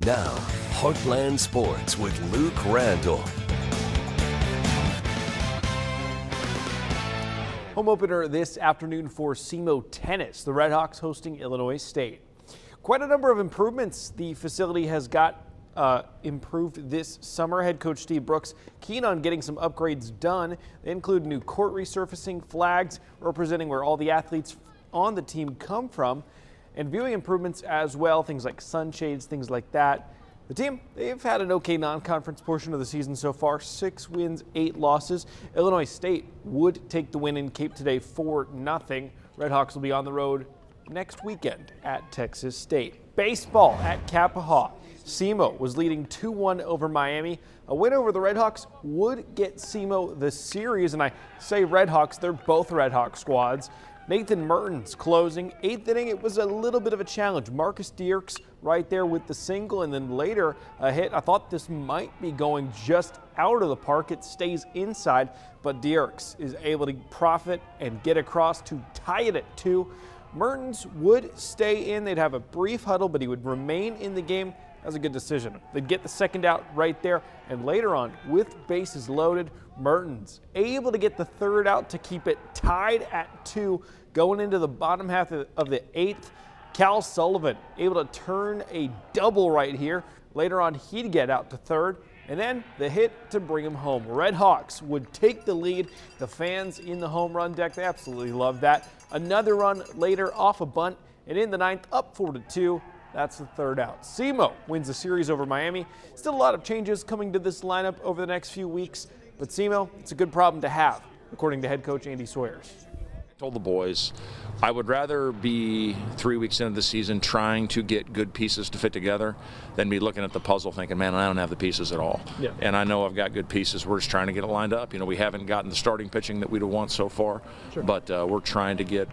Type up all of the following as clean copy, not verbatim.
Now, Heartland Sports with Luke Randall. Home opener this afternoon for SEMO tennis. The Redhawks hosting Illinois State. Quite a number of improvements the facility has got improved this summer. Head coach Steve Brooks keen on getting some upgrades done. They include new court resurfacing, flags representing where all the athletes on the team come from, and viewing improvements as well, things like sunshades, things like that. The team, they've had an okay non-conference portion of the season so far, 6 wins, 8 losses. Illinois State would take the win in Cape today 4-0. Redhawks will be on the road next weekend at Texas State. Baseball at Kappahaw. SEMO was leading 2-1 over Miami. A win over the Redhawks would get SEMO the series, and I say Redhawks, they're both Redhawk squads. Nathan Mertens closing. 8th inning, it was a little bit of a challenge. Marcus Dierks right there with the single, and then later a hit. I thought this might be going just out of the park. It stays inside, but Dierks is able to profit and get across to tie it at 2. Mertens would stay in. They'd have a brief huddle, but he would remain in the game. That was a good decision. They'd get the second out right there, and later on, with bases loaded, Mertens able to get the third out to keep it tied at 2. Going into the bottom half of the 8th, Cal Sullivan able to turn a double right here. Later on, he'd get out to third, and then the hit to bring him home. Redhawks would take the lead. The fans in the home run deck, they absolutely love that. Another run later off a bunt, and in the 9th, up 4-2. That's the third out. SEMO wins the series over Miami. Still a lot of changes coming to this lineup over the next few weeks, but SEMO, it's a good problem to have, according to head coach Andy Sawyers. I told the boys I would rather be 3 weeks into the season trying to get good pieces to fit together than be looking at the puzzle thinking, man, I don't have the pieces at all. Yeah. And I know I've got good pieces. We're just trying to get it lined up. You know, we haven't gotten the starting pitching that we'd have wanted so far, but we're trying to get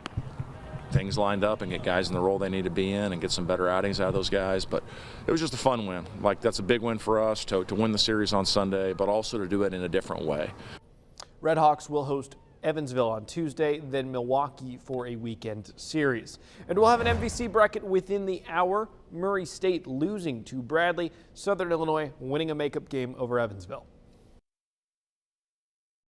things lined up and get guys in the role they need to be in and get some better outings out of those guys. But it was just a fun win. Like, that's a big win for us to win the series on Sunday, but also to do it in a different way. Redhawks will host Evansville on Tuesday, then Milwaukee for a weekend series. And we'll have an MVC bracket within the hour. Murray State losing to Bradley, Southern Illinois winning a makeup game over Evansville.